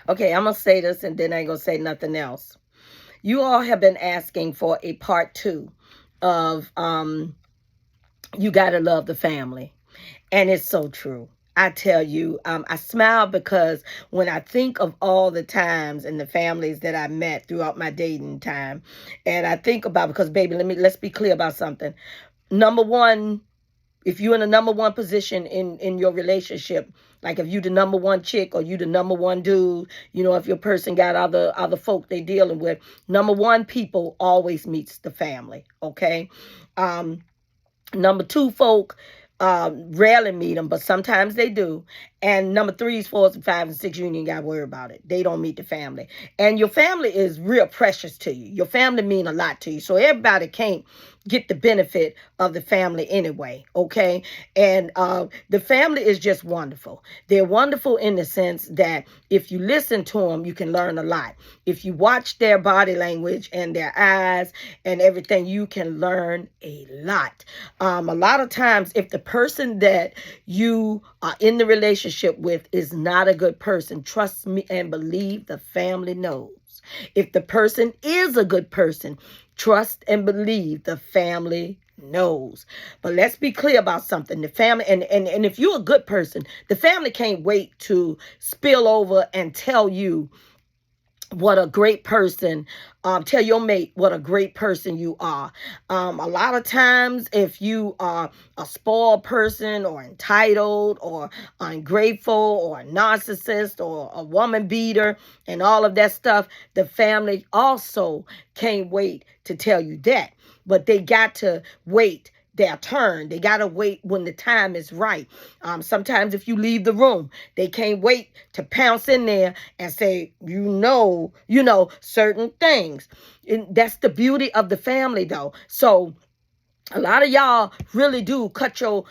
Okay, I'm going to say this and then I ain't going to say nothing else. You all have been asking for a part two of You Gotta Love the Family. And it's so true. I tell you, I smile because when I think of all the times and the families that I met throughout my dating time, and I think about, because baby, let's be clear about something. Number one, if you're in a number one position in your relationship, like if you the number one chick or you the number one dude, if your person got other folk they dealing with, number one people always meets the family. Okay. Number two folk rarely meet them, but sometimes they do. And number threes, fours, and fives, and six, you ain't got to worry about it. They don't meet the family. And your family is real precious to you. Your family mean a lot to you. So everybody can't get the benefit of the family anyway, okay? And the family is just wonderful. They're wonderful in the sense that if you listen to them, you can learn a lot. If you watch their body language and their eyes and everything, you can learn a lot. A lot of times, if the person that you are in the relationship with is not a good person, trust me and believe the family knows. If the person is a good person, trust and believe the family knows. But let's be clear about something. The family, and if you're a good person, the family can't wait to spill over and tell you what a great person, tell your mate what a great person you are. A lot of times, if you are a spoiled person or entitled or ungrateful or a narcissist or a woman beater and all of that stuff, the family also can't wait to tell you that. But they got to wait their turn. They got to wait when the time is right. Sometimes if you leave the room, they can't wait to pounce in there and say, certain things. And that's the beauty of the family, though. So a lot of y'all really do cut your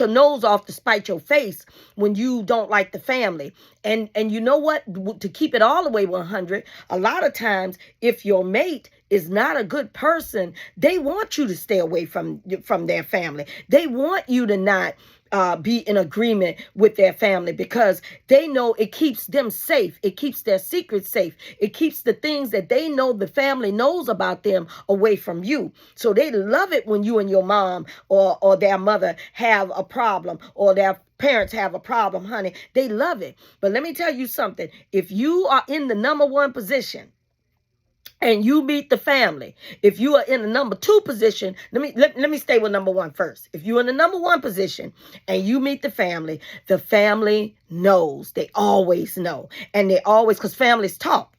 nose off to spite your face when you don't like the family. And you know what? To keep it all the way 100, a lot of times if your mate is not a good person, they want you to stay away from their family. They want you to not be in agreement with their family because they know it keeps them safe. It keeps their secrets safe. It keeps the things that they know the family knows about them away from you. So they love it when you and your mom or their mother have a problem or their parents have a problem, honey. They love it. But let me tell you something. If you are in the number one position, and you meet the family. If you are in the number two position, let me stay with number one first. If you're in the number one position and you meet the family knows. They always know. And they always, because families talk.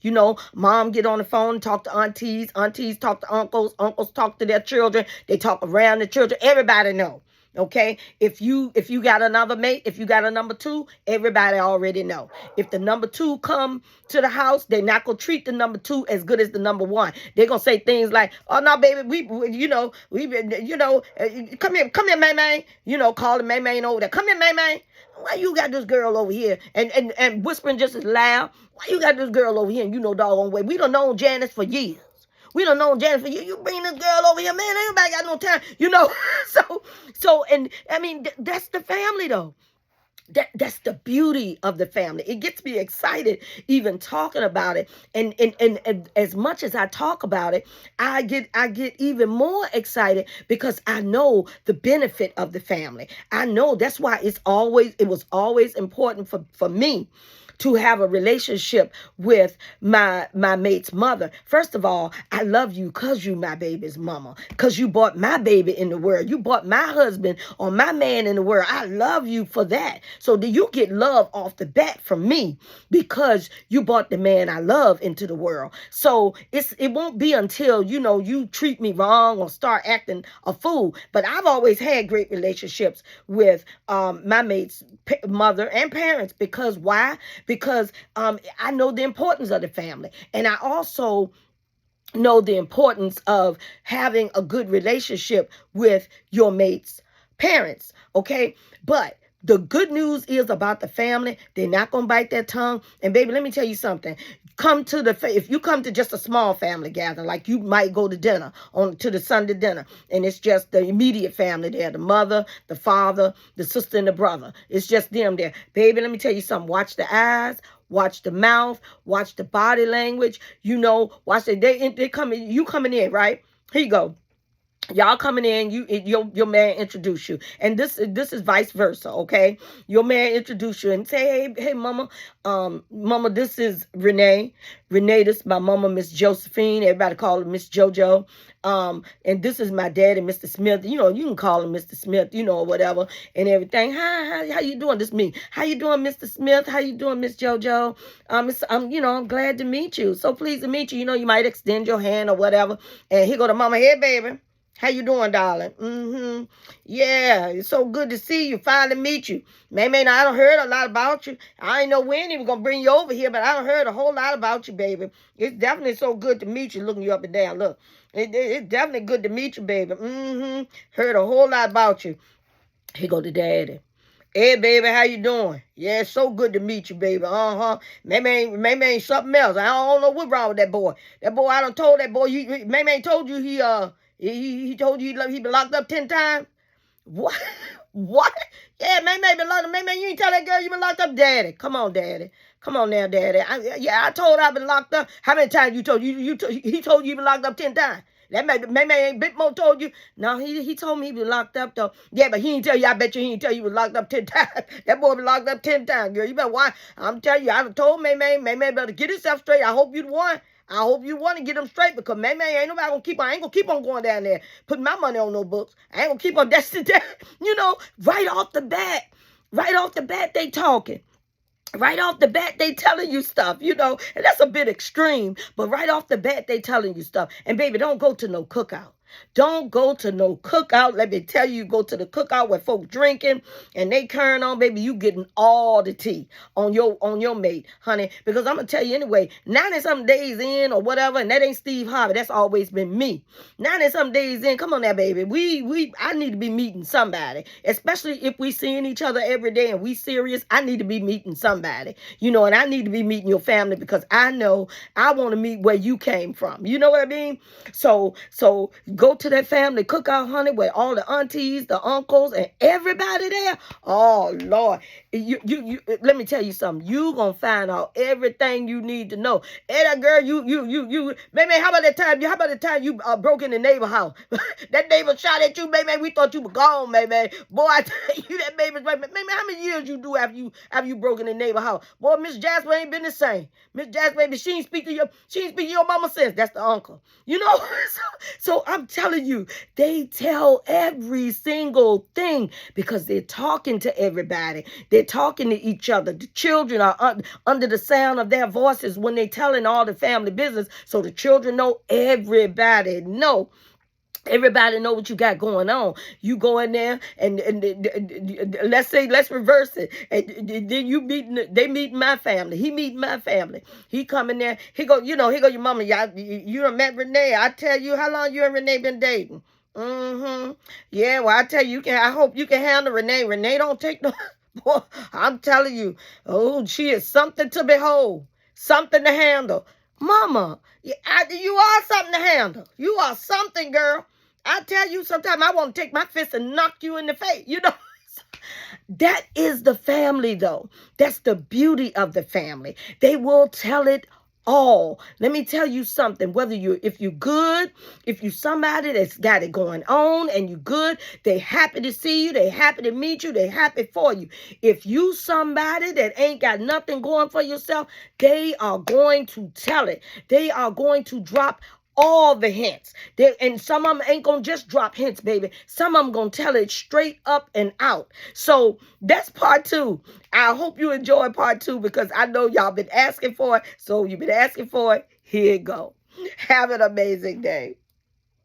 Mom get on the phone, talk to aunties talk to uncles talk to their children. They talk around the children. Everybody know. Okay, if you got another mate, if you got a number two, everybody already know. If the number two come to the house, they're not gonna treat the number two as good as the number one. They're gonna say things like, "Oh no, baby, we come here, May May." Calling May May over there. Come here, May May. Why you got this girl over here and whispering just as loud? Why you got this girl over here? And doggone way. We done known Janice for years. We don't know Jennifer. You bring this girl over here, man. Everybody got no time, So, and I mean, that's the family, though. That's the beauty of the family. It gets me excited even talking about it. And as much as I talk about it, I get even more excited because I know the benefit of the family. I know that's why it was always important for me to have a relationship with my mate's mother. First of all, I love you because you my baby's mama, because you brought my baby in the world. You brought my husband or my man in the world. I love you for that. So do you get love off the bat from me because you brought the man I love into the world. So it won't be until, you treat me wrong or start acting a fool. But I've always had great relationships with my mate's mother and parents. Because why? Because I know the importance of the family. And I also know the importance of having a good relationship with your mate's parents. Okay. But The good news is about the family. They're not going to bite their tongue. And baby, let me tell you something. If you come to just a small family gathering, like you might go to dinner to the Sunday dinner, and it's just the immediate family there, the mother, the father, the sister, and the brother. It's just them there. Baby, let me tell you something. Watch the eyes. Watch the mouth. Watch the body language. Watch they coming. You coming in, right? Here you go. Y'all coming in, your man introduce you, and this is vice versa, okay? Your man introduce you and say, hey, mama, mama, this is Renee. Renee, this is my mama, Miss Josephine. Everybody call her Miss JoJo. And this is my daddy, Mr. Smith. You can call him Mr. Smith, or whatever and everything. Hi, how you doing? This is me. How you doing, Mr. Smith? How you doing, Miss JoJo? I'm glad to meet you. So pleased to meet you. You might extend your hand or whatever. And here go the mama. Hey, baby. How you doing, darling? Yeah, it's so good to see you. Finally meet you. Maybe I done heard a lot about you. I ain't know when he was going to bring you over here, but I done heard a whole lot about you, baby. It's definitely so good to meet you, looking you up and down. Look, it's definitely good to meet you, baby. Heard a whole lot about you. Here go the daddy. Hey, baby, how you doing? Yeah, it's so good to meet you, baby. Maybe ain't something else. I don't know what's wrong with that boy. That boy, I done told that boy, maybe ain't told you he told you he been locked up 10 times? What? What? Yeah, maybe been locked up. Maybe you ain't tell that girl you been locked up, daddy. Come on, daddy. Come on now, daddy. I told her I been locked up. How many times you told you? He told you been locked up 10 times. That maybe ain't Bitmo told you. No, he told me he been locked up though. Yeah, but he ain't tell you. I bet you he ain't tell you he was locked up 10 times. That boy been locked up 10 times, girl. You better watch. I'm telling you, I done told May better get himself straight. I hope you won. I hope you want to get them straight, because ain't nobody gonna keep on. I ain't gonna keep on going down there putting my money on no books. I ain't gonna keep on destined there. Right off the bat, they talking. Right off the bat, they telling you stuff, and that's a bit extreme, but right off the bat, they telling you stuff. And baby, don't go to no cookout. Don't go to no cookout. Let me tell you, go to the cookout where folks drinking and they carrying on, baby. You getting all the tea on your mate, honey. Because I'm gonna tell you anyway, 90-something days in or whatever, and that ain't Steve Harvey. That's always been me. 90-something days in, come on now, baby. I need to be meeting somebody, especially if we seeing each other every day and we serious. I need to be meeting somebody, and I need to be meeting your family, because I know I want to meet where you came from. You know what I mean? So go to that family cookout, honey, with all the aunties, the uncles, and everybody there. Oh Lord, you let me tell you something. You gonna find out everything you need to know. Hey, that girl, baby, how about the time you broke in the neighbor house? That neighbor shot at you, baby. We thought you were gone, baby. Boy, I tell you, that baby's baby. How many years you do after you broke in the neighbor house? Boy, Miss Jasper ain't been the same. Miss Jasper, baby, she ain't speak to your mama since. That's the uncle. So I'm telling you, they tell every single thing, because they're talking to everybody. They're talking to each other. The children are under the sound of their voices when they're telling all the family business. So the children know, everybody know. Everybody know what you got going on. You go in there and let's reverse it. And then they meet my family. He meet my family. He come in there. He go your mama. You done met Renee. I tell you, how long you and Renee been dating? Yeah, well, I tell you, I hope you can handle Renee. Renee don't take no. Boy, I'm telling you. Oh, she is something to behold. Something to handle. Mama, you are something to handle. You are something, girl. I tell you, sometimes I want to take my fist and knock you in the face. That is the family, though. That's the beauty of the family. They will tell it all. Let me tell you something. If you're good, if you somebody that's got it going on and you good, they happy to see you. They happy to meet you. They happy for you. If you somebody that ain't got nothing going for yourself, they are going to tell it. They are going to drop all the hints. And some of them ain't gonna just drop hints, baby. Some of them gonna tell it straight up and out. So that's part 2. I hope you enjoy part 2, because I know y'all been asking for it. So you've been asking for it. Here you go. Have an amazing day.